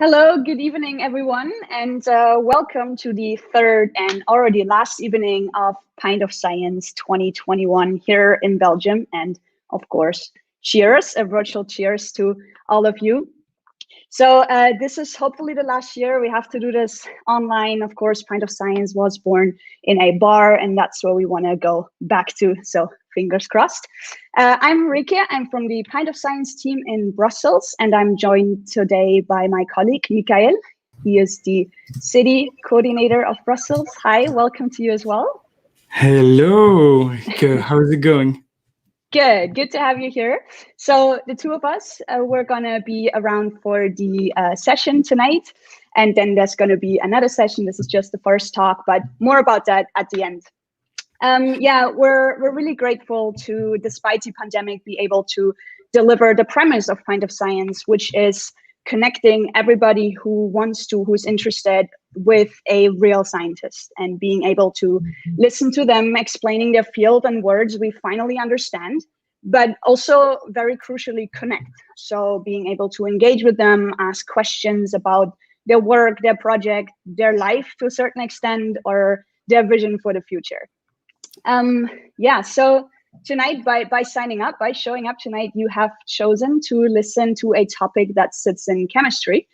Hello, good evening, everyone, and welcome to the third and already last evening of Pint of Science 2021 here in Belgium. And of course, cheers, a virtual cheers to all of you. So this is hopefully the last year. We have to do this online. Of course, Pint of Science was born in a bar, and that's where we want to go back to. So fingers crossed. I'm Rike. I'm from the Pint of Science team in Brussels, and I'm joined today by my colleague, Michael. He is the city coordinator of Brussels. Hi, welcome to you as well. Hello, how's it going? Good to have you here. So the two of us, we're gonna be around for the session tonight, and then there's gonna be another session. This is just the first talk, but more about that at the end. Yeah, we're really grateful to, despite the pandemic, be able to deliver the premise of Pint of Science, which is connecting everybody who's interested with a real scientist and being able to listen to them explaining their field in words we finally understand, but also very crucially connect. So being able to engage with them, ask questions about their work, their project, their life to a certain extent, or their vision for the future. Yeah, so tonight, by signing up, by showing up tonight, you have chosen to listen to a topic that sits in chemistry.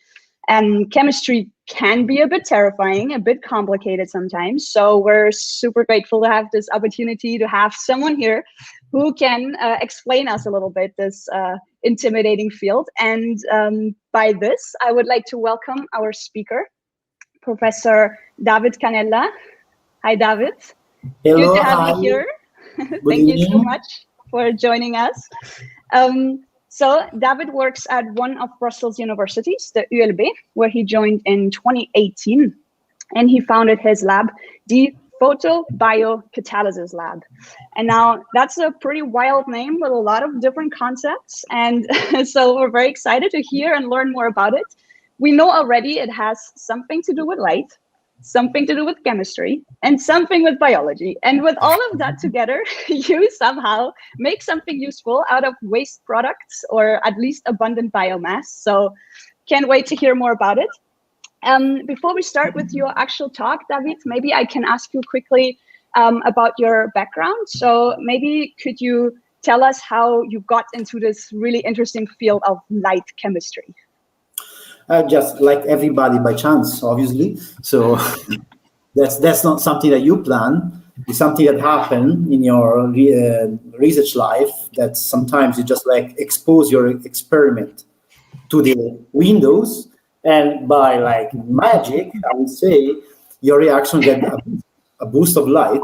And chemistry can be a bit terrifying, a bit complicated sometimes. So we're super grateful to have this opportunity to have someone here who can explain us a little bit this intimidating field. And by this, I would like to welcome our speaker, Professor David Canella. Hi, David. Hello, good to have you here. Thank you so much for joining us. So David works at one of Brussels universities, the ULB, where he joined in 2018, and he founded his lab, the Photo-BioCatalysis lab. And now that's a pretty wild name with a lot of different concepts. And so we're very excited to hear and learn more about it. We know already it has something to do with light, something to do with chemistry, and something with biology. And with all of that together, you somehow make something useful out of waste products, or at least abundant biomass. So can't wait to hear more about it. Before we start with your actual talk, David, maybe I can ask you quickly about your background. So maybe could you tell us how you got into this really interesting field of light chemistry? Just like everybody by chance, obviously. So that's not something that you plan. It's something that happened in your research life, that sometimes you just like expose your experiment to the windows, and by like magic, I would say, your reaction get a boost of light.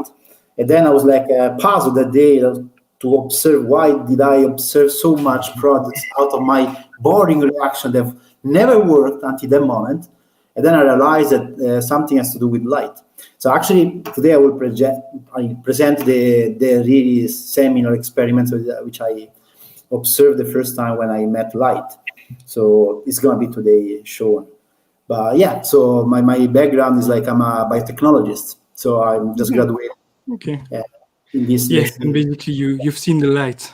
And then I was like puzzled that day to observe, why did I observe so much products out of my boring reaction that never worked until that moment. And then I realized that something has to do with light. So actually today I will present the really seminal experiments which I observed the first time when I met light. So it's going to be today shown. But yeah, so my background is like, I'm a biotechnologist. So I'm just graduated. Okay. In this yes, and basically you've seen the light.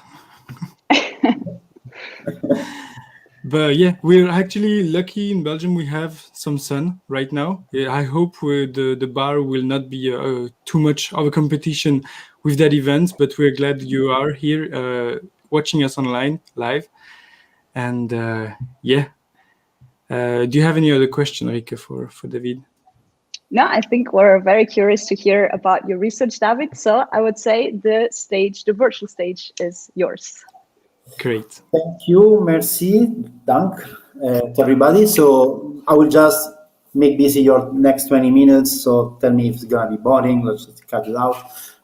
But yeah, we're actually lucky in Belgium. We have some sun right now. I hope the bar will not be too much of a competition with that event, but we're glad you are here watching us online live. And yeah, do you have any other question, Rike, for David? No, I think we're very curious to hear about your research, David. So I would say the virtual stage is yours. Great. Thank you, merci, dank to everybody. So I will just make busy your next 20 minutes. So tell me if it's gonna be boring, let's just cut it out.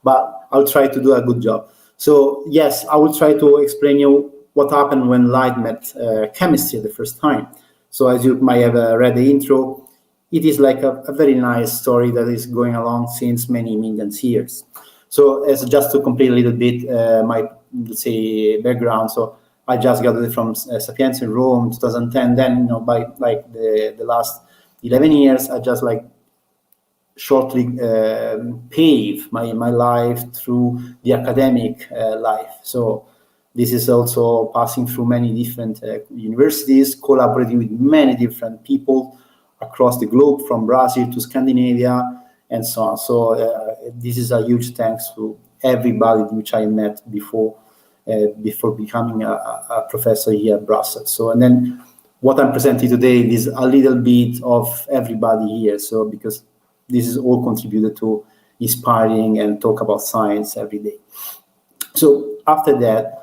But I'll try to do a good job. So yes, I will try to explain you what happened when light met chemistry the first time. So as you might have read the intro, it is like a very nice story that is going along since many millions of years. So as just to complete a little bit my, let's say, background. So I just graduated from Sapienza in Rome, 2010. Then, by like the last 11 years, I just like shortly pave my life through the academic life. So This is also passing through many different universities, collaborating with many different people across the globe, from Brazil to Scandinavia, and so on. So this is a huge thanks to everybody which I met before becoming a professor here at Brussels. So, and then what I'm presenting today is a little bit of everybody here. So, because this is all contributed to inspiring and talk about science every day. So after that,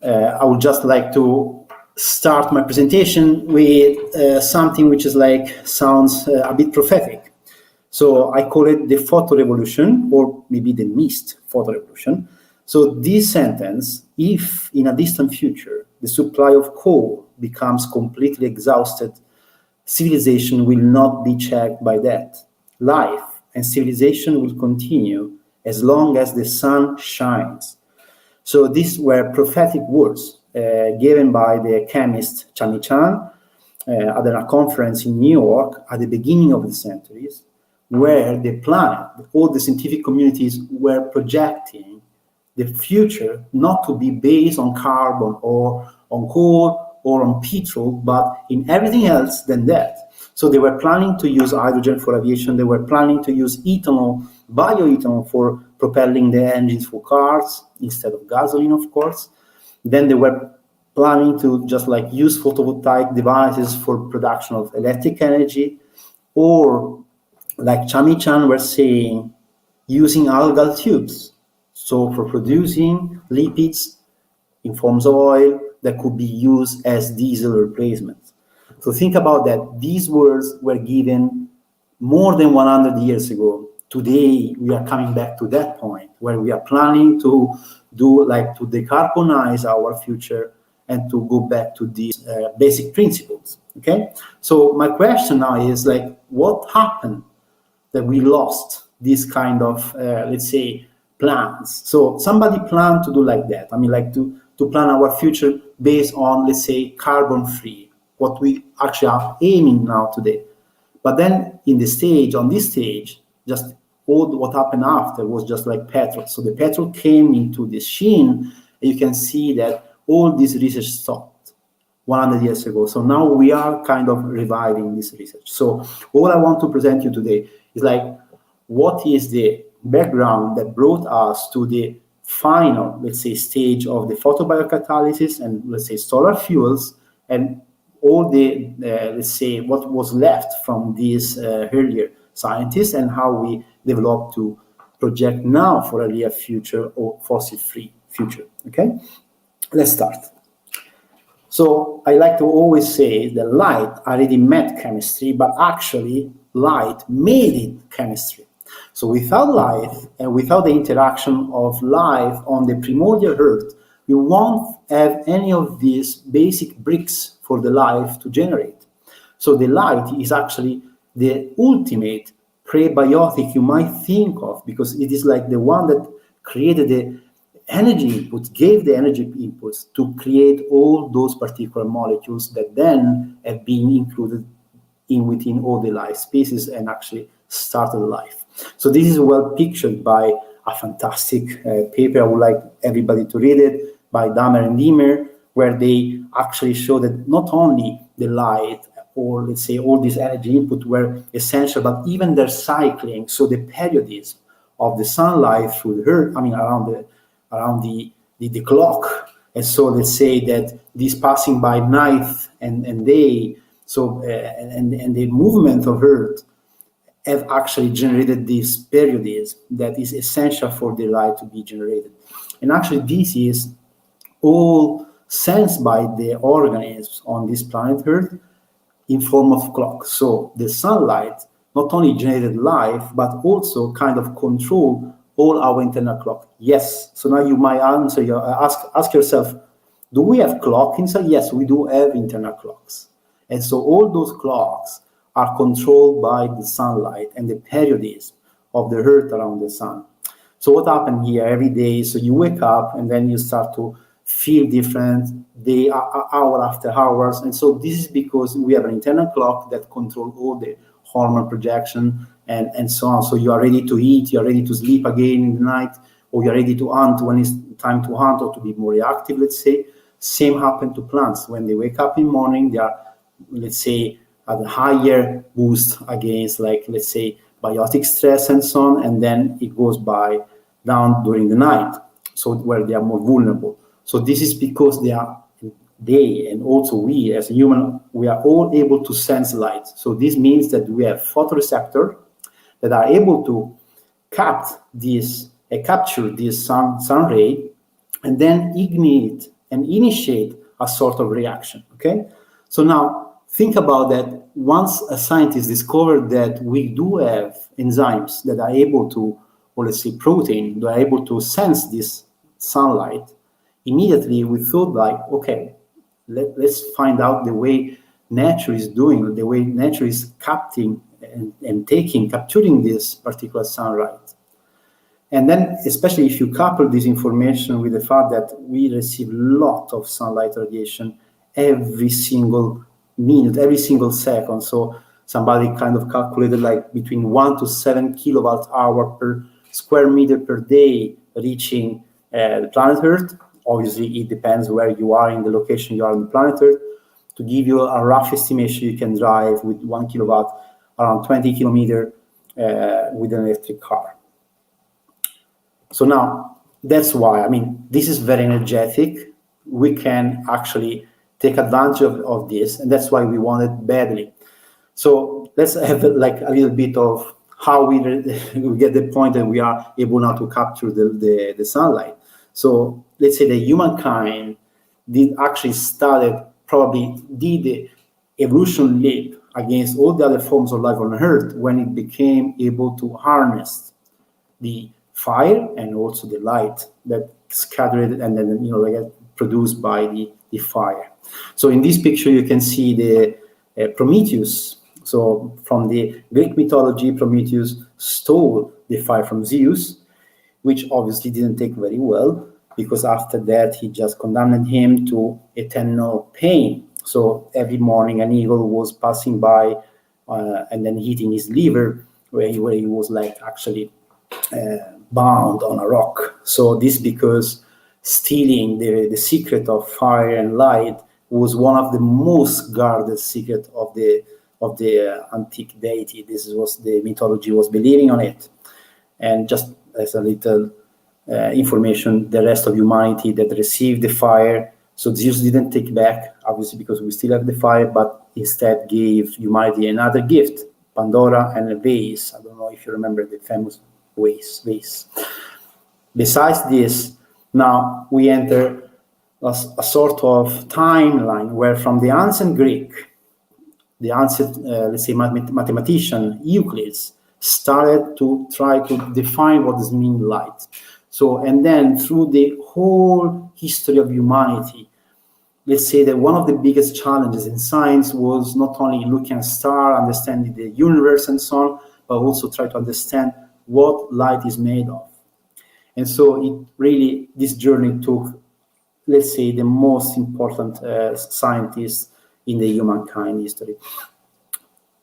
I would just like to start my presentation with something which is sounds a bit prophetic. So I call it the photo revolution, or maybe the missed photo revolution. So this sentence, if in a distant future the supply of coal becomes completely exhausted, civilization will not be checked by that. Life and civilization will continue as long as the sun shines. So these were prophetic words given by the chemist Chang at a conference in New York at the beginning of the centuries, where the planet, all the scientific communities were projecting the future not to be based on carbon or on coal or on petrol, but in everything else than that. So they were planning to use hydrogen for aviation. They were planning to use ethanol, bioethanol, for propelling the engines for cars instead of gasoline, of course. Then they were planning to just use photovoltaic devices for production of electric energy, or like Chami-chan were saying, using algal tubes. So for producing lipids in forms of oil that could be used as diesel replacement. So think about that. These words were given more than 100 years ago. Today, we are coming back to that point where we are planning to do to decarbonize our future and to go back to these basic principles, okay? So my question now is what happened that we lost this kind of, let's say, plans? So somebody planned to do that. I mean, to plan our future based on, let's say, carbon-free, what we actually are aiming now today. But then on this stage, just all what happened after was just petrol. So the petrol came into the scene, and you can see that all this research stopped 100 years ago. So now we are kind of reviving this research. So all I want to present you today is what is the background that brought us to the final, let's say, stage of the photobiocatalysis and, let's say, solar fuels, and all the, let's say, what was left from these earlier scientists, and how we developed to project now for a near future or fossil-free future, okay? Let's start. So I like to always say that light already met chemistry, but actually light made it chemistry. So without light and without the interaction of life on the primordial Earth, we won't have any of these basic bricks for the life to generate. So the light is actually the ultimate prebiotic you might think of, because it is the one that created the energy input, gave the energy inputs to create all those particular molecules that then have been included within all the life species and actually started life. So this is well pictured by a fantastic paper. I would like everybody to read it, by Damer and Dimmer, where they actually show that not only the light, or let's say all this energy input, were essential, but even their cycling, so the periodism of the sunlight through the Earth, I mean around the clock. And so let's say that this passing by night and day, so and the movement of Earth have actually generated this periodism that is essential for the light to be generated. And actually this is all sensed by the organisms on this planet Earth in form of clock. So the sunlight not only generated life, but also kind of control all our internal clock. Yes. So now you might ask yourself, do we have clock inside? Yes, we do have internal clocks. And so all those clocks are controlled by the sunlight and the periodism of the Earth around the sun. So what happened here every day? So you wake up and then you start to feel different day, hour after hours. And so this is because we have an internal clock that controls all the hormone projection and so on. So you are ready to eat, you are ready to sleep again in the night, or you're ready to hunt when it's time to hunt or to be more reactive, let's say. Same happen to plants. When they wake up in the morning, they are, let's say, at a higher boost against, like, let's say, biotic stress and so on, and then it goes down during the night, so where they are more vulnerable. So this is because they and also we as a human, we are all able to sense light. So this means that we have photoreceptors that are able to capture this sun ray and then ignite and initiate a sort of reaction. Okay, so now think about that. Once a scientist discovered that we do have enzymes that are able to, or let's say protein, that are able to sense this sunlight, immediately we thought like, okay, let's find out the way nature is doing, the way nature is capturing this particular sunlight. And then, especially if you couple this information with the fact that we receive a lot of sunlight radiation every single minute, every single second. So somebody kind of calculated like between 1 to 7 kilowatt hour per square meter per day reaching the planet Earth. Obviously, it depends where you are in the location you are on the planet Earth. To give you a rough estimation, you can drive with 1 kilowatt around 20 kilometers with an electric car. So now, that's why, I mean, this is very energetic. We can actually take advantage of this, and that's why we want it badly. So let's have like a little bit of how we get the point that we are able now to capture the sunlight. So let's say that humankind did the evolution leap against all the other forms of life on Earth when it became able to harness the fire and also the light that scattered and then like produced by the fire. So in this picture you can see the Prometheus. So from the Greek mythology, Prometheus stole the fire from Zeus, which obviously didn't take very well, because after that he just condemned him to eternal pain. So every morning an eagle was passing by and then hitting his liver, where he was like actually bound on a rock. So this because stealing the secret of fire and light was one of the most guarded secret of the antique deity. This was the mythology was believing on it. And just as a little information, the rest of humanity that received the fire, so Zeus didn't take back, obviously, because we still have the fire, but instead gave humanity another gift, Pandora and a vase. I don't know if you remember the famous vase. Besides this, now we enter a sort of timeline where from the ancient Greek, the ancient, let's say, mathematician Euclid started to try to define what does mean light. So, and then through the whole history of humanity, let's say that one of the biggest challenges in science was not only looking at stars, understanding the universe and so on, but also try to understand what light is made of. And so it really, this journey took, let's say, the most important scientists in the humankind history.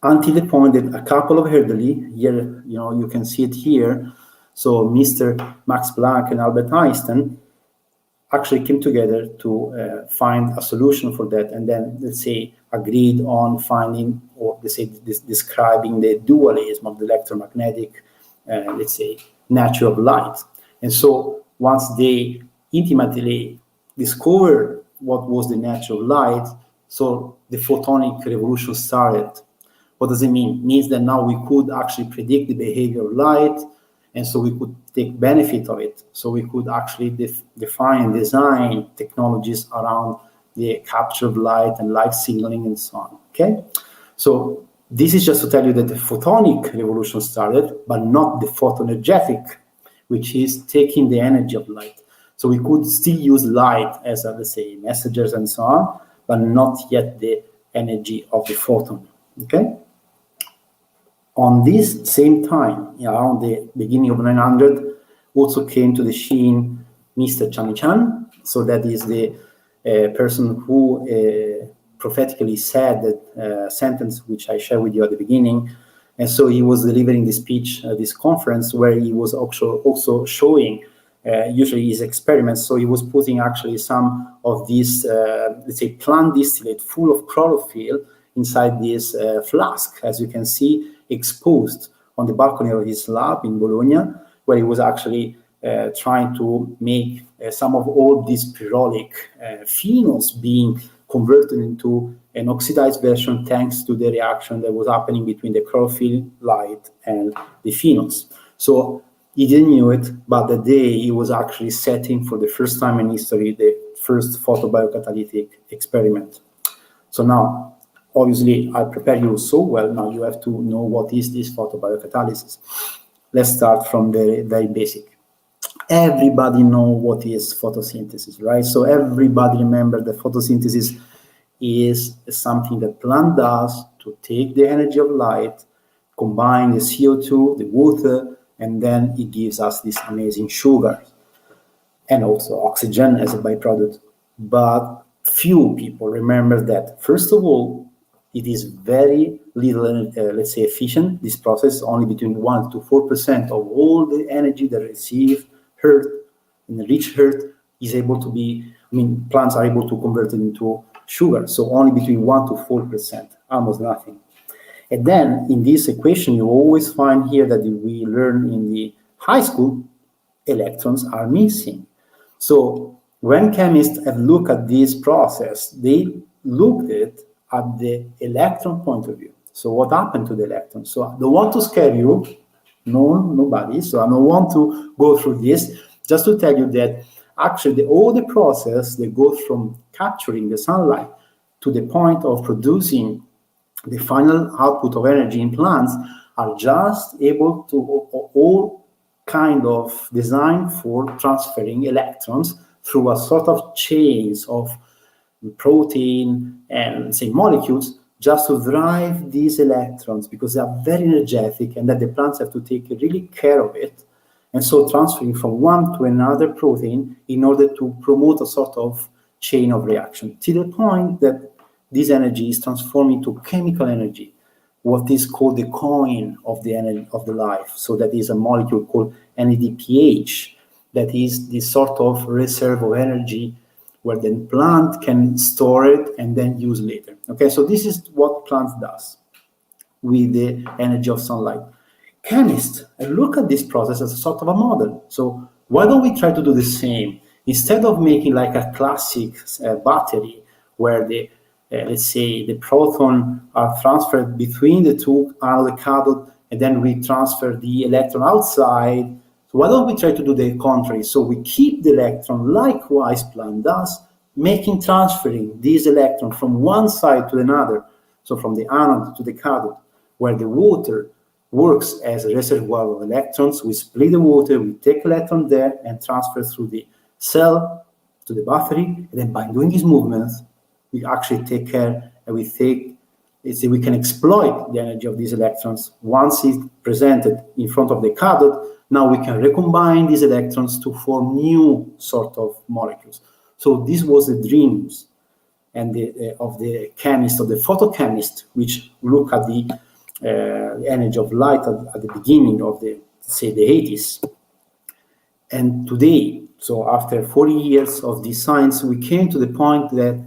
Until the point that a couple of elderly, here, you can see it here, so Mr. Max Planck and Albert Einstein actually came together to find a solution for that, and then, let's say, agreed on finding, or let's say, describing the dualism of the electromagnetic, let's say, nature of light. And so once they intimately discovered what was the nature of light, so the photonic revolution started. What does it mean? It means that now we could actually predict the behavior of light, and so we could take benefit of it. So we could actually define and design technologies around the capture of light and light signaling and so on. Okay, so this is just to tell you that the photonic revolution started, but not the photoenergetic, which is taking the energy of light. So we could still use light as, let's say, messengers and so on, but not yet the energy of the photon. Okay. On this same time, around the beginning of 900, also came to the scene Mr. Chang. So that is the person who prophetically said that sentence which I shared with you at the beginning. And so he was delivering this speech at this conference where he was also showing usually his experiments. So he was putting actually some of these, let's say, plant distillate full of chlorophyll inside this flask, as you can see, exposed on the balcony of his lab in Bologna, where he was actually trying to make some of all these pyrrolic phenols being converted into an oxidized version thanks to the reaction that was happening between the chlorophyll light and the phenols. So he didn't know it, but the day he was actually setting for the first time in history the first photobiocatalytic experiment. So now, obviously, I prepare you so well. Now you have to know what is this photobiocatalysis. Let's start from the very basic. Everybody know what is photosynthesis, right? So everybody remember that photosynthesis is something that plant does to take the energy of light, combine the CO2, the water, and then it gives us this amazing sugar and also oxygen as a byproduct. But few people remember that, first of all, it is very little, let's say, efficient. This process, only between 1 to 4% of all the energy that receive Earth, in the rich Earth, is able to be, plants are able to convert it into sugar. So only between 1 to 4%, almost nothing. And then in this equation, you always find here that we learn in the high school, electrons are missing. So when chemists have looked at this process, they looked at the electron point of view. So what happened to the electron? So I don't want to scare you, nobody. So I don't want to go through this, just to tell you that actually all the process that goes from capturing the sunlight to the point of producing the final output of energy in plants are just able to all kind of design for transferring electrons through a sort of chains of protein and say molecules just to drive these electrons, because they are very energetic and that the plants have to take really care of it. And so transferring from one to another protein in order to promote a sort of chain of reaction to the point that this energy is transformed into chemical energy, what is called the coin of the energy of the life. So that is a molecule called NADPH, that is this sort of reserve of energy where the plant can store it and then use later. Okay, so this is what plants does with the energy of sunlight. Chemists look at this process as a sort of a model. So why don't we try to do the same? Instead of making like a classic battery where the let's say the proton are transferred between the two anode cathode, and then we transfer the electron outside. So why don't we try to do the contrary? So we keep the electron likewise plant does, transferring this electron from one side to another, so from the anode to the cathode, where the water works as a reservoir of electrons. We split the water, we take electron there and transfer through the cell to the battery, and then by doing these movements, we actually take care and we can exploit the energy of these electrons. Once it's presented in front of the cathode, now we can recombine these electrons to form new sort of molecules. So this was the dreams and of the chemist, of the photochemist, which look at the energy of light at the beginning of the 80s. And today, so after 40 years of this science, we came to the point that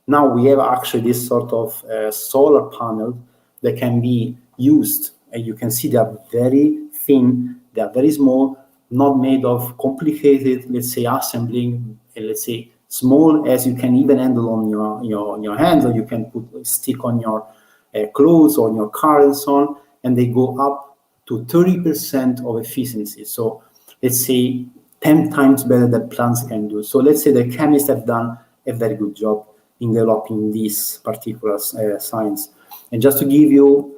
now we have actually this sort of solar panel that can be used. And you can see they are very thin, they are very small, not made of complicated, let's say, assembling, let's say, small as you can even handle on your hands, or you can put a stick on your clothes or on your car and so on, and they go up to 30% of efficiency. So let's say 10 times better than plants can do. So let's say the chemists have done a very good job in developing this particular science. And just to give you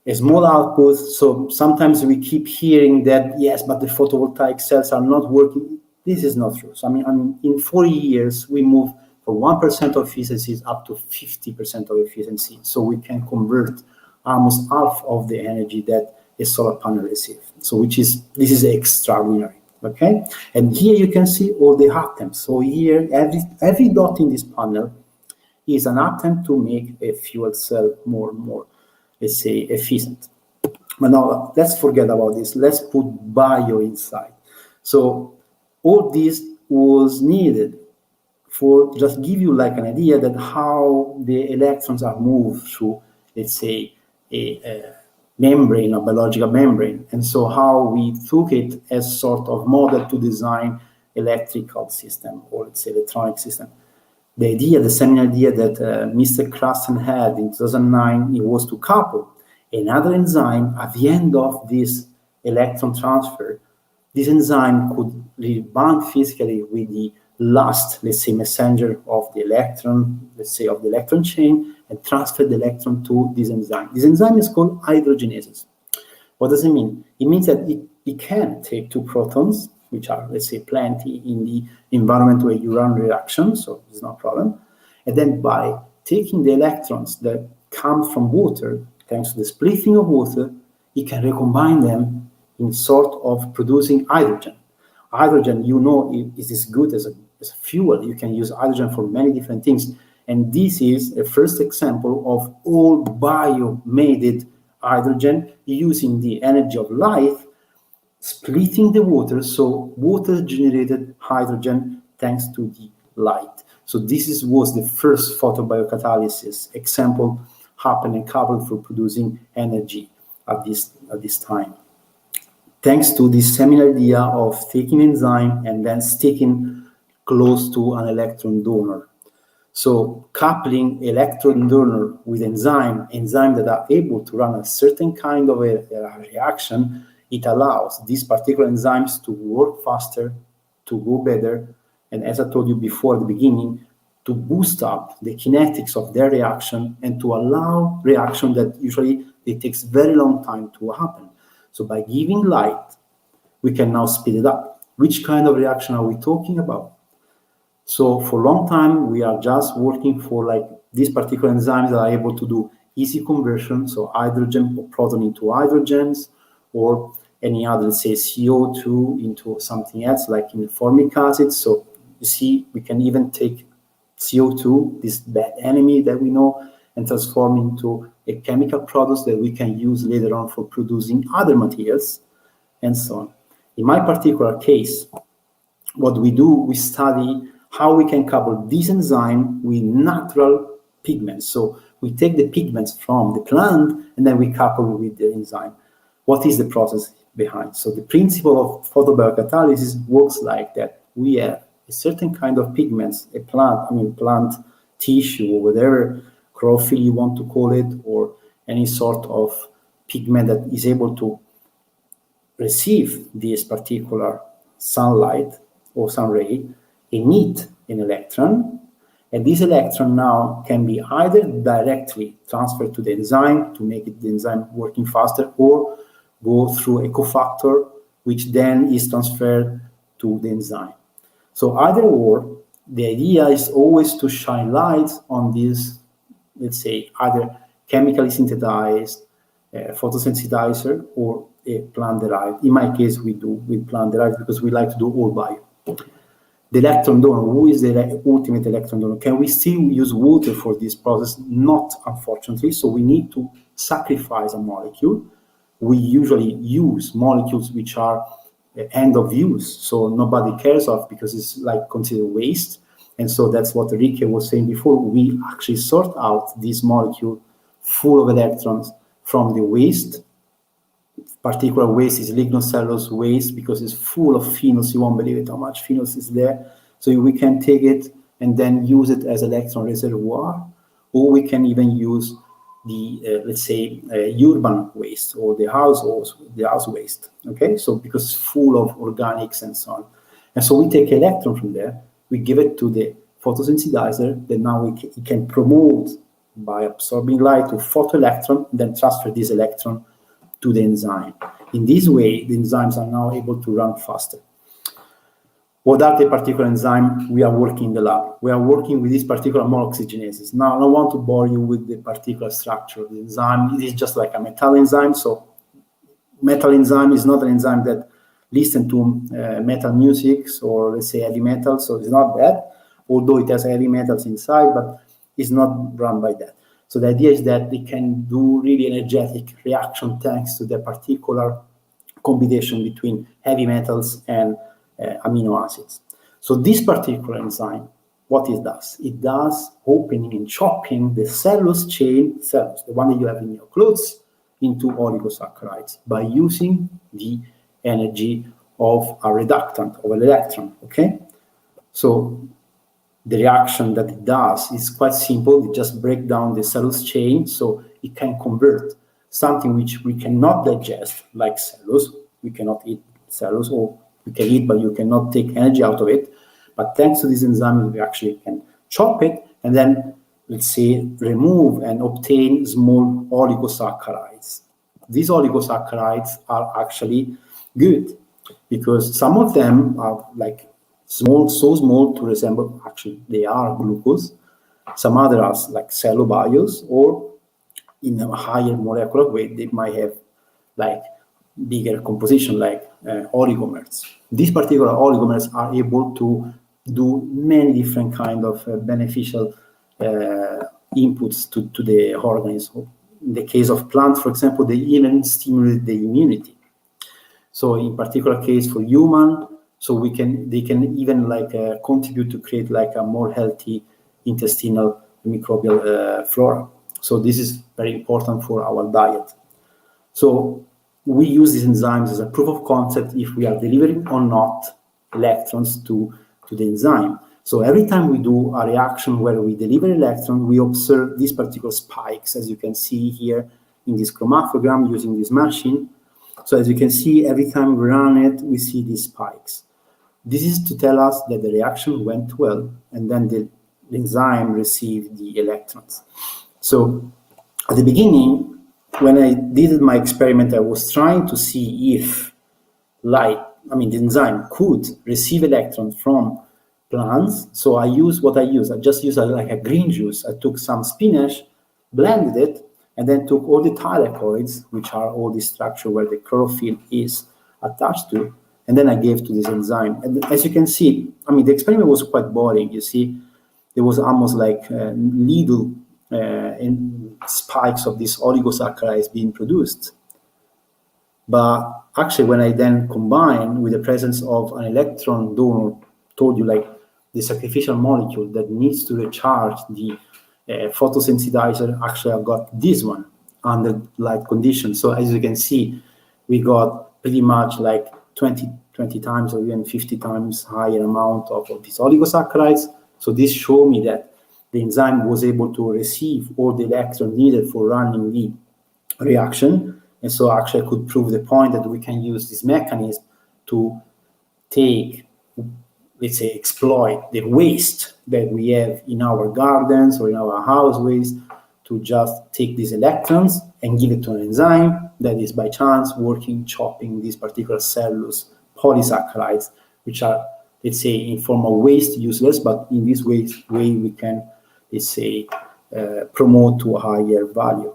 a small output, so sometimes we keep hearing that, yes, but the photovoltaic cells are not working. This is not true. So I mean in 40 years, we move from 1% of efficiency up to 50% of efficiency. So we can convert almost half of the energy that a solar panel receives. So this is extraordinary. Okay, and here you can see all the atoms. So here, every dot in this panel is an atom to make a fuel cell more, let's say, efficient. But now let's forget about this. Let's put bio inside. So all this was needed for just give you like an idea that how the electrons are moved through, let's say, a membrane, a biological membrane. And so how we took it as sort of model to design electrical system, or let's say electronic system. The idea, the seminal idea that Mr. Krashen had in 2009, it was to couple another enzyme at the end of this electron transfer. This enzyme could really bond physically with the last, let's say, messenger of the electron, let's say, of the electron chain, and transfer the electron to this enzyme. This enzyme is called hydrogenases. What does it mean? It means that it can take two protons, which are, let's say, plenty in the environment where you run reaction, so it's no problem. And then by taking the electrons that come from water, thanks to the splitting of water, it can recombine them in sort of producing hydrogen. Hydrogen, you know, is as good as a fuel. You can use hydrogen for many different things. And this is a first example of all bio-made hydrogen using the energy of light, splitting the water, so water-generated hydrogen thanks to the light. So this was the first photobiocatalysis example happening coupled for producing energy at this time. Thanks to this seminal idea of taking enzyme and then sticking close to an electron donor. So coupling electron donor with enzyme that are able to run a certain kind of a reaction, it allows these particular enzymes to work faster, to go better, and as I told you before at the beginning, to boost up the kinetics of their reaction and to allow reaction that usually it takes very long time to happen. So by giving light, we can now speed it up. Which kind of reaction are we talking about? So for a long time, we are just working for like these particular enzymes that are able to do easy conversion, so hydrogen or proton into hydrogens, or any other, let's say, CO2 into something else, like in the formic acid. So you see, we can even take CO2, this bad enemy that we know, and transform into a chemical product that we can use later on for producing other materials, and so on. In my particular case, what we do, we study how we can couple this enzyme with natural pigments. So we take the pigments from the plant and then we couple with the enzyme. What is the process behind? So the principle of photobiocatalysis works like that. We have a certain kind of pigments, plant tissue or whatever chlorophyll you want to call it, or any sort of pigment that is able to receive this particular sunlight or sun ray, emit an electron, and this electron now can be either directly transferred to the enzyme to make the enzyme working faster, or go through a cofactor, which then is transferred to the enzyme. So either or, the idea is always to shine light on this, let's say, either chemically synthesized photosensitizer or a plant-derived. In my case, we do with plant-derived because we like to do all bio. The electron donor, who is the ultimate electron donor? Can we still use water for this process? Not, unfortunately. So we need to sacrifice a molecule. We usually use molecules which are end of use, so nobody cares of because it's like considered waste. And so that's what Enrique was saying before. We actually sort out this molecule full of electrons from the waste. Particular waste is lignocellulose waste because it's full of phenols. You won't believe it how much phenols is there. So we can take it and then use it as electron reservoir, or we can even use the let's say urban waste or the house waste. Okay, so because it's full of organics and so on, and so we take electron from there, we give it to the photosensitizer, then now it can promote by absorbing light to photoelectron, then transfer this electron to the enzyme. In this way, the enzymes are now able to run faster. What are the particular enzymes we are working in the lab? We are working with this particular oxygenases. Now, I don't want to bore you with the particular structure of the enzyme. It is just like a metal enzyme. So metal enzyme is not an enzyme that listens to metal music or, let's say, heavy metal. So it's not that, although it has heavy metals inside, but it's not run by that. So the idea is that they can do really energetic reaction thanks to the particular combination between heavy metals and amino acids. So this particular enzyme, what it does? It does opening and chopping the cellulose chain cells, the one that you have in your clothes, into oligosaccharides by using the energy of a reductant, of an electron, okay? So the reaction that it does is quite simple. It just breaks down the cellulose chain, so it can convert something which we cannot digest, like cellulose. We cannot eat cellulose, or we can eat, but you cannot take energy out of it. But thanks to this enzyme, we actually can chop it and then, let's say, remove and obtain small oligosaccharides. These oligosaccharides are actually good because some of them are like small, so small to resemble, actually, they are glucose. Some others are like cellobios, or in a higher molecular weight, they might have like bigger composition, like oligomers. These particular oligomers are able to do many different kind of beneficial inputs to the organism. In the case of plants, for example, they even stimulate the immunity. So in particular case for human, so they can even like contribute to create like a more healthy intestinal microbial flora. So this is very important for our diet. So we use these enzymes as a proof of concept if we are delivering or not electrons to the enzyme. So every time we do a reaction where we deliver electron, we observe these particular spikes, as you can see here in this chromatogram using this machine. So as you can see, every time we run it, we see these spikes. This is to tell us that the reaction went well, and then the enzyme received the electrons. So at the beginning, when I did my experiment, I was trying to see if the enzyme could receive electrons from plants. So I just used like a green juice. I took some spinach, blended it, and then took all the thylakoids, which are all the structure where the chlorophyll is attached to, and then I gave to this enzyme. And as you can see, the experiment was quite boring. You see, there was almost like little spikes of these oligosaccharides being produced. But actually, when I then combine with the presence of an electron donor, told you like the sacrificial molecule that needs to recharge the photosynthesizer, actually I got this one under light conditions. So as you can see, we got pretty much like 20 times or even 50 times higher amount of these oligosaccharides. So this showed me that the enzyme was able to receive all the electrons needed for running the reaction. And so actually I could prove the point that we can use this mechanism to let's say, exploit the waste that we have in our gardens or in our house waste, to just take these electrons and give it to an enzyme that is by chance working, chopping these particular cellulose polysaccharides, which are, let's say, in form of waste, useless, but in this way we can, let's say, promote to a higher value.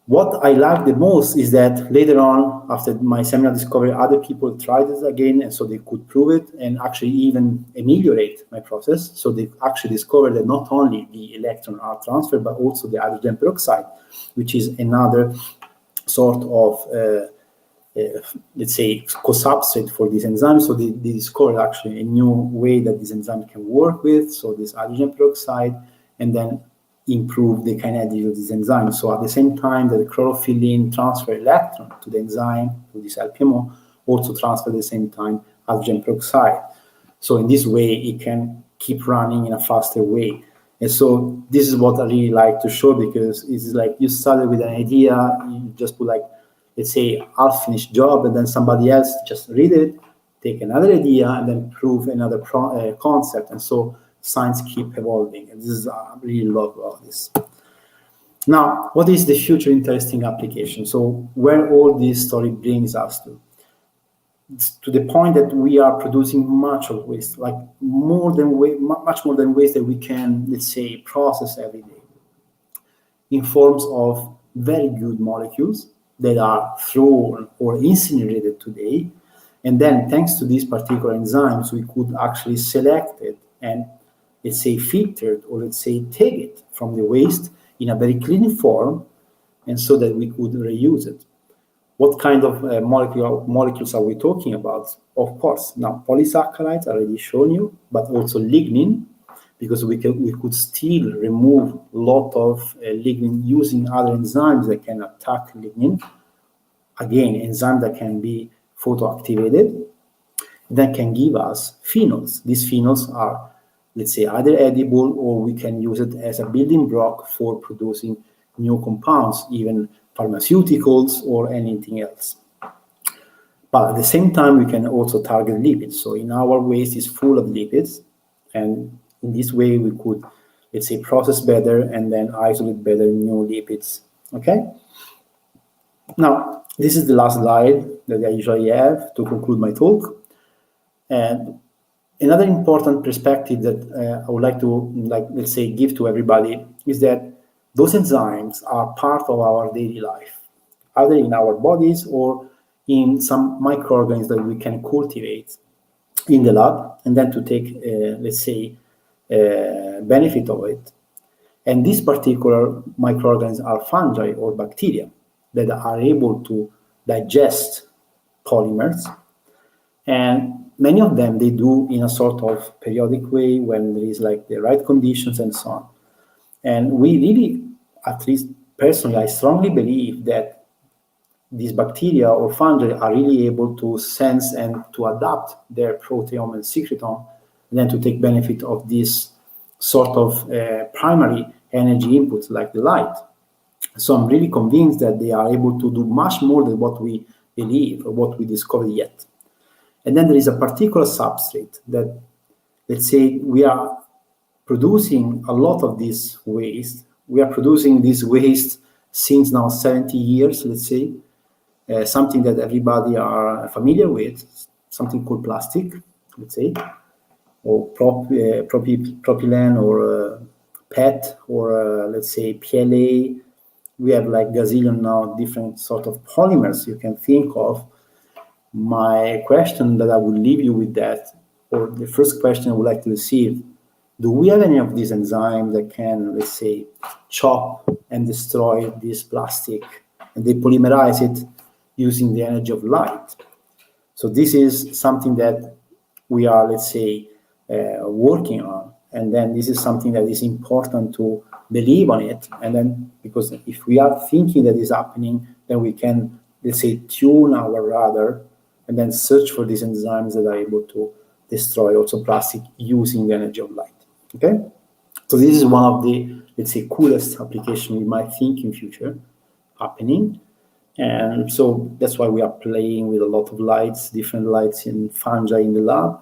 What I like the most is that later on, after my seminal discovery, other people tried it again, and so they could prove it and actually even ameliorate my process. So they actually discovered that not only the electron are transferred, but also the hydrogen peroxide, which is another sort of, let's say, co-substrate for this enzyme. So they discovered actually a new way that this enzyme can work with, so this hydrogen peroxide, and then improve the kinetics of this enzyme. So at the same time that the chlorophyll transfer electron to the enzyme, to this LPMO, also transfer at the same time hydrogen peroxide. So in this way, it can keep running in a faster way. And so this is what I really like to show, because it's like you started with an idea, you just put like, let's say, half-finished job, and then somebody else just read it, take another idea, and then prove another concept. And so science keep evolving, and this is I really love all this. Now, what is the future interesting application? So where all this story brings us to? It's to the point that we are producing much of waste, like much more than waste that we can, let's say, process every day, in forms of very good molecules that are thrown or incinerated today. And then thanks to these particular enzymes, we could actually select it and, let's say, filter it, or let's say take it from the waste in a very clean form, and so that we could reuse it. What kind of molecules are we talking about? Of course, now polysaccharides, I already shown you, but also lignin, because we could still remove a lot of lignin using other enzymes that can attack lignin. Again, enzymes that can be photoactivated, that can give us phenols. These phenols are, let's say, either edible, or we can use it as a building block for producing new compounds, even pharmaceuticals or anything else. But at the same time, we can also target lipids. So in our waste is full of lipids, and in this way we could, let's say, process better and then isolate better new lipids. Okay. Now, this is the last slide that I usually have to conclude my talk. And another important perspective that I would like to, let's say, give to everybody is that those enzymes are part of our daily life, either in our bodies or in some microorganisms that we can cultivate in the lab, and then to take, let's say, benefit of it. And these particular microorganisms are fungi or bacteria that are able to digest polymers. And many of them, they do in a sort of periodic way when there is like the right conditions and so on. And we really, at least personally, I strongly believe that these bacteria or fungi are really able to sense and to adapt their proteome and secretome, and then to take benefit of this sort of primary energy inputs like the light. So I'm really convinced that they are able to do much more than what we believe or what we discovered yet. And then there is a particular substrate that, let's say, we are producing a lot of this waste. We are producing this waste since now 70 years, let's say, something that everybody are familiar with, something called plastic, let's say, or propylene, or PET, or let's say PLA. We have like gazillion now different sort of polymers you can think of. My question that I would leave you with that, or the first question I would like to receive, do we have any of these enzymes that can, let's say, chop and destroy this plastic, and they polymerize it using the energy of light? So this is something that we are, let's say, working on. And then this is something that is important to believe on it. And then, because if we are thinking that is happening, then we can, let's say, tune our radar and then search for these enzymes that are able to destroy also plastic using the energy of light. Okay? So this is one of the, let's say, coolest applications we might think in future happening. And so that's why we are playing with a lot of lights, different lights in fungi in the lab,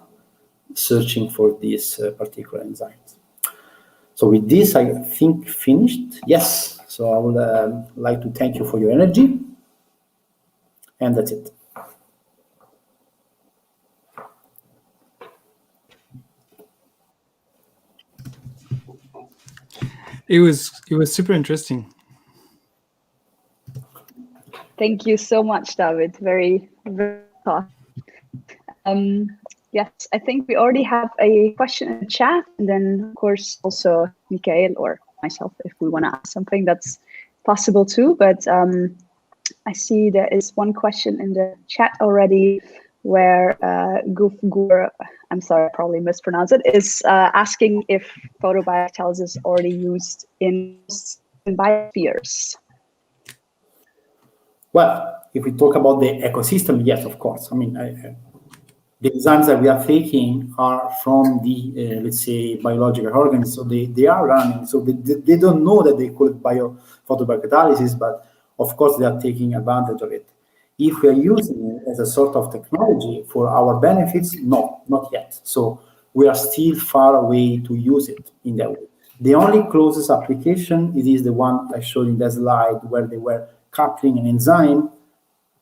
searching for these particular enzymes. So with this, I think finished. Yes. So I would like to thank you for your energy. And that's it. It was super interesting. Thank you so much, David. Very, very thought. Yes, I think we already have a question in the chat, and then of course also Mikael or myself, if we want to ask something, that's possible too. But I see there is one question in the chat already, where Gufgur, I'm sorry, I probably mispronounced it, is asking if photobiocatalysis is already used in biospheres. Well, if we talk about the ecosystem, yes, of course. I mean, the enzymes that we are taking are from the, let's say, biological organisms, so they are running. So they don't know that they call it photobiocatalysis, but of course they are taking advantage of it. If we are using it as a sort of technology for our benefits, no, not yet. So we are still far away to use it in that way. The only closest application is the one I showed in that slide, where they were coupling an enzyme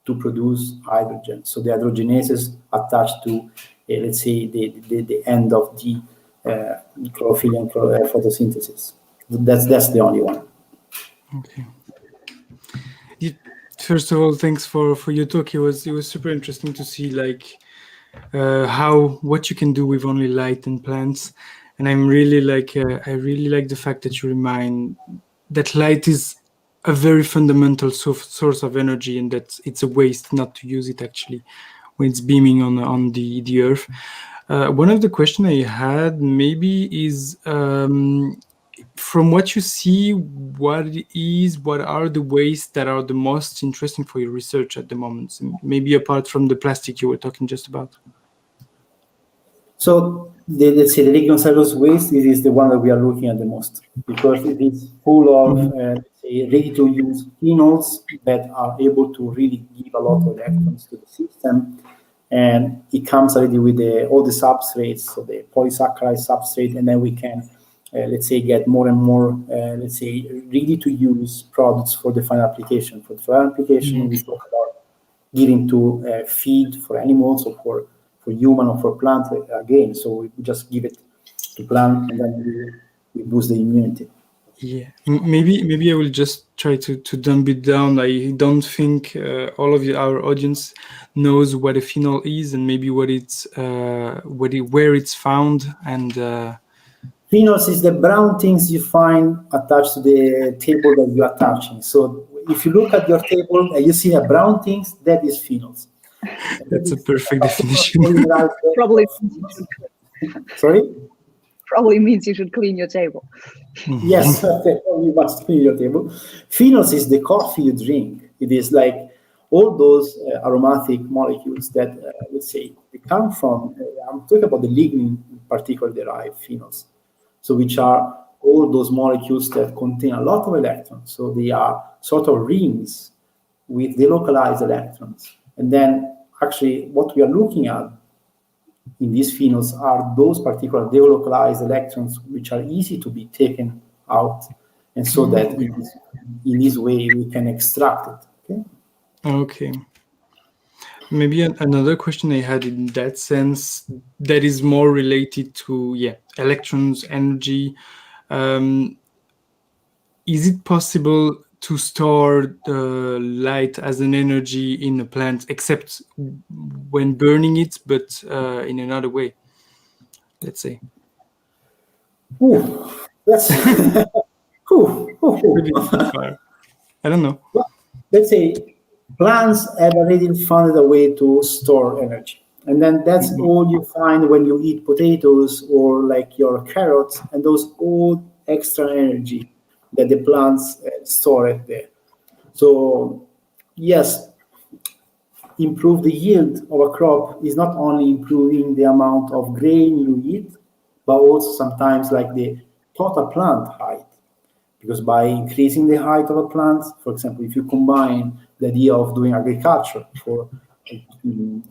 to produce hydrogen. So the hydrogenases attached to, let's say, the end of the chlorophyll and photosynthesis. That's the only one. Okay. First of all, thanks for your talk. It was super interesting to see like what you can do with only light and plants. And I'm really like I really like the fact that you remind that light is a very fundamental source of energy, and that it's a waste not to use it actually when it's beaming on the Earth. One of the questions I had maybe is, from what you see, what are the wastes that are the most interesting for your research at the moment? Maybe apart from the plastic you were talking just about. So let's say the lignin cellulose waste is the one that we are looking at the most, because it is full of ready-to-use phenols that are able to really give a lot of electrons to the system, and it comes already with all the substrates, so the polysaccharide substrate, and then we can let's say get more and more let's say ready-to-use products for the final application. For the final application, we talk about giving to feed for animals or for human or for plant again. So we just give it to plant, and then we boost the immunity. Yeah, maybe I will just try to dumb it down. I don't think all of our audience knows what a phenol is, and maybe what it's where it's found. And phenols is the brown things you find attached to the table that you're attaching. So if you look at your table and you see a brown things, that is phenols. That's a perfect definition. Probably. Sorry? Probably means you should clean your table. Yes, you must clean your table. Phenols is the coffee you drink. It is like all those aromatic molecules that, let's say, they come from, I'm talking about the lignin particle derived phenols. So which are all those molecules that contain a lot of electrons. So they are sort of rings with delocalized electrons. And then actually what we are looking at in these phenols are those particular delocalized electrons which are easy to be taken out. And so that in this way we can extract it. Okay. Maybe another question I had in that sense that is more related to electrons, energy. Is it possible to store light as an energy in a plant, except when burning it, but in another way? Let's say. That's I don't know. Well, let's say plants have already found a way to store energy. And then that's all you find when you eat potatoes or like your carrots, and those all extra energy that the plants store there. So yes, improve the yield of a crop is not only improving the amount of grain you eat, but also sometimes like the total plant height. Because by increasing the height of a plant, for example, if you combine the idea of doing agriculture for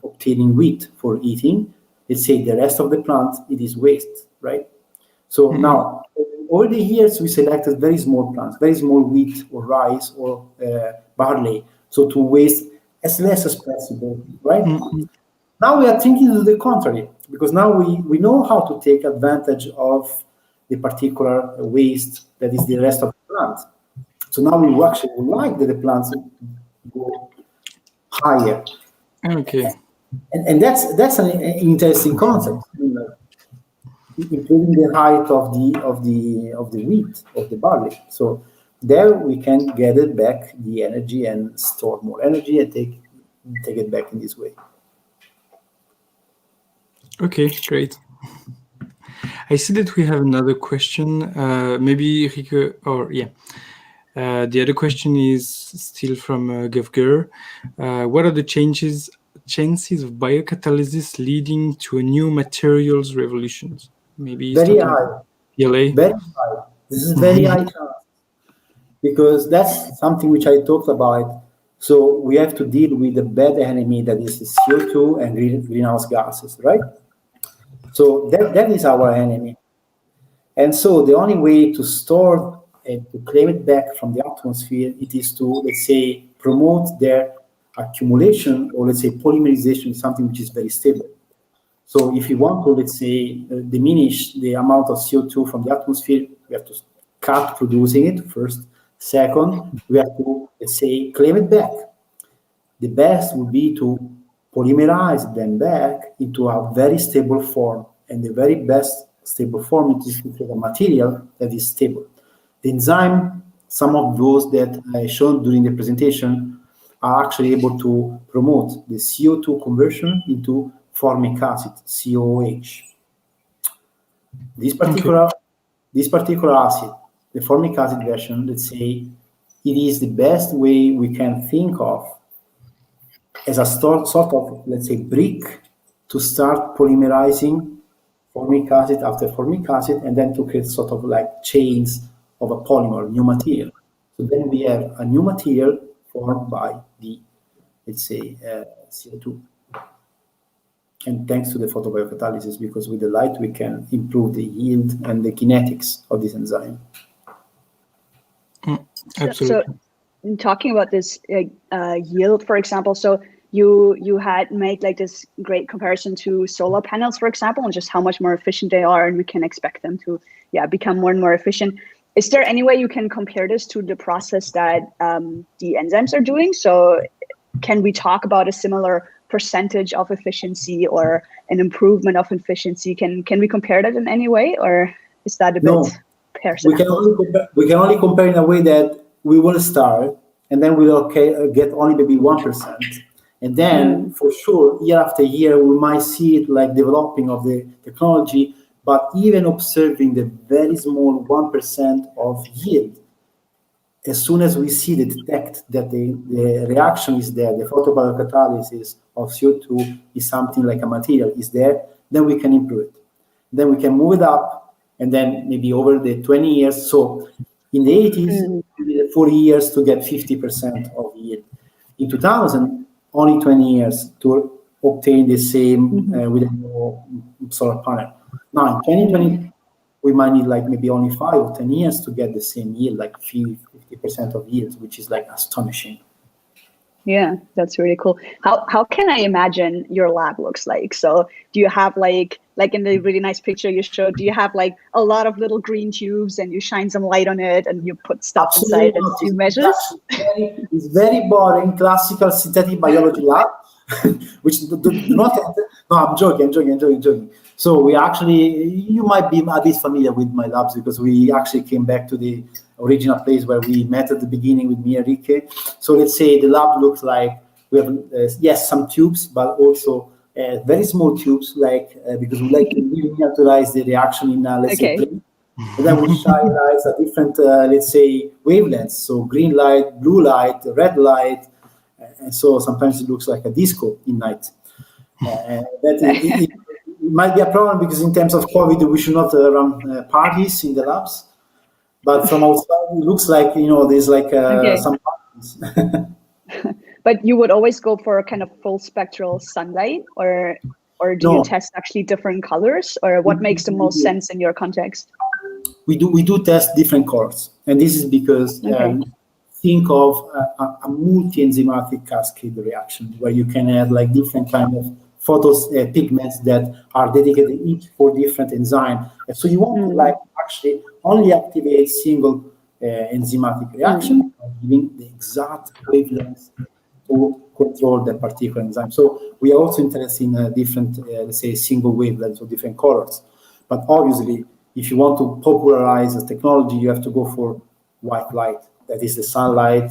obtaining wheat for eating, let's say the rest of the plant, it is waste, right? So now, over the years, we selected very small plants, very small wheat or rice or barley, so to waste as less as possible, right? Now we are thinking to the contrary, because now we know how to take advantage of the particular waste that is the rest of the plant. So now we actually would like that the plants go higher. Okay. And that's an interesting concept. Improving the height of the wheat, of the barley. So there we can gather back the energy and store more energy and take it back in this way. Okay, great. I see that we have another question. Maybe Rico, or the other question is still from Gavger. What are the chances of biocatalysis leading to a new materials revolutions? Maybe very high. PLA. Very high. This is very high chance, because that's something which I talked about. So we have to deal with the bad enemy that is the CO2 and greenhouse gases, right? So that is our enemy. And so the only way to store and to claim it back from the atmosphere, it is to, let's say, promote their accumulation, or let's say polymerization, something which is very stable. So if you want to, let's say, diminish the amount of CO2 from the atmosphere, we have to cut producing it first. Second, we have to, let's say, claim it back. The best would be to polymerize them back into a very stable form. And the very best stable form is to create a material that is stable. The enzyme some of those that I showed during the presentation are actually able to promote the CO2 conversion into formic acid, COOH. This particular acid, the formic acid version, let's say, it is the best way we can think of as a sort of, let's say, brick to start polymerizing formic acid after formic acid, and then to create sort of like chains of a polymer, new material. So then we have a new material formed by the, let's say, CO2. And thanks to the photobiocatalysis, because with the light we can improve the yield and the kinetics of this enzyme. Absolutely. So in talking about this yield, for example, so you had made like this great comparison to solar panels, for example, and just how much more efficient they are, and we can expect them to become more and more efficient. Is there any way you can compare this to the process that the enzymes are doing? So can we talk about a similar percentage of efficiency or an improvement of efficiency? Can we compare that in any way, or is that a bit personal? We can only compare in a way that we will start, and then we'll get only maybe 1%. And then for sure, year after year, we might see it like developing of the technology, but even observing the very small 1% of yield, as soon as we detect that the reaction is there, the photobiocatalysis of CO2 is something like a material is there, then we can improve it. Then we can move it up, and then maybe over the 20 years. So in the 80s, we needed 40 years to get 50% of yield. In 2000, only 20 years to obtain the same with a new solar panel. Now in 2020, we might need like maybe only 5 or 10 years to get the same yield, like 50% of yield, which is like astonishing. Yeah, that's really cool. How can I imagine your lab looks like? So do you have like in the really nice picture you showed, do you have like a lot of little green tubes and you shine some light on it and you put stuff inside and do measures? It's very boring, classical synthetic biology lab, which do not. No, I'm joking. So we actually, you might be a bit familiar with my labs because we actually came back to the original place where we met at the beginning with me and Enrique. So let's say the lab looks like we have, yes, some tubes, but also very small tubes, like because we like to really miniaturize the reaction in, let's say, green. And then we shine lights at different, let's say, wavelengths. So green light, blue light, red light. And so sometimes it looks like a disco in night. It might be a problem because in terms of COVID, we should not run parties in the labs. But from outside, it looks like, there's like some parties. But you would always go for a kind of full spectral sunlight, or do you test actually different colors, or what makes the most sense in your context? We do test different colors, and this is because think of a multi-enzymatic cascade reaction where you can have like different kind of pigments that are dedicated each for different enzyme. And so you want to like actually only activate single enzymatic reaction, giving the exact wavelength to control the particular enzyme. So we are also interested in different, let's say, single wavelengths or different colors. But obviously, if you want to popularize the technology, you have to go for white light. That is the sunlight.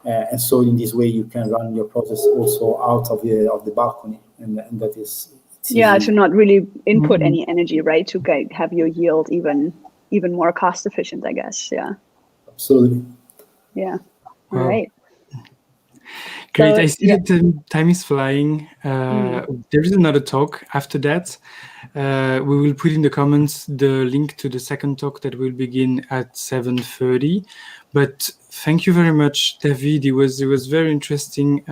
And so in this way, you can run your process also out of the balcony. And that is... to not really input any energy, right? To have your yield even more cost efficient, I guess. Yeah. Absolutely. Yeah. All right. Great. So, I see that time is flying. There is another talk after that. We will put in the comments the link to the second talk that will begin at 7:30. But thank you very much, David. It was very interesting.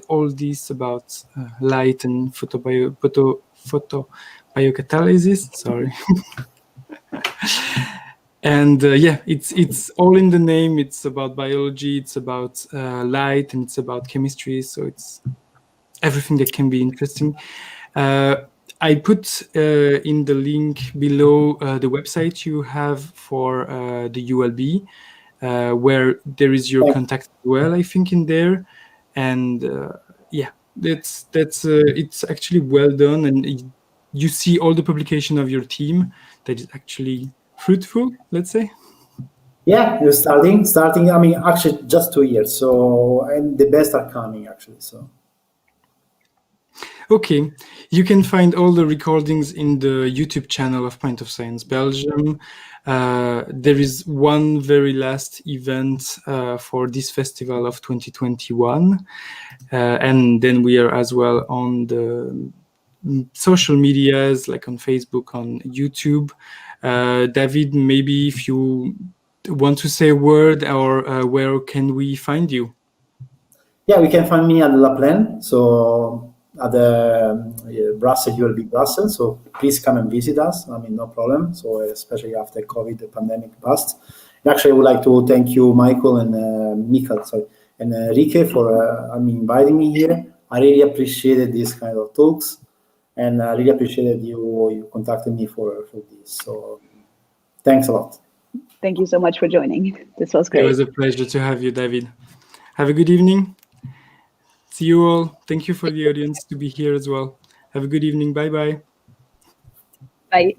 All this about light and photobiocatalysis. Sorry. And it's all in the name. It's about biology, it's about light, and it's about chemistry. So it's everything that can be interesting. I put in the link below the website you have for the ULB, where there is your contact as well, I think, in there. And that's it's actually well done, and you see all the publication of your team that is actually fruitful, let's say. Yeah, you're starting. I mean, actually, just 2 years. So, and the best are coming actually. So. Okay, you can find all the recordings in the YouTube channel of Pint of Science Belgium. There is one very last event for this festival of 2021. And then we are as well on the social medias, like on Facebook, on YouTube. David, maybe if you want to say a word, or where can we find you? Yeah, we can find me at La Plaine. So at the Brussels, ULB Brussels. So please come and visit us. I mean, no problem. So especially after COVID, the pandemic passed. And actually, I would like to thank you, Michael and and Enrique for inviting me here. I really appreciated these kind of talks, and I really appreciated you contacted me for this. So thanks a lot. Thank you so much for joining. This was great. It was a pleasure to have you, David. Have a good evening. See you all. Thank you for the audience to be here as well. Have a good evening. Bye-bye. Bye.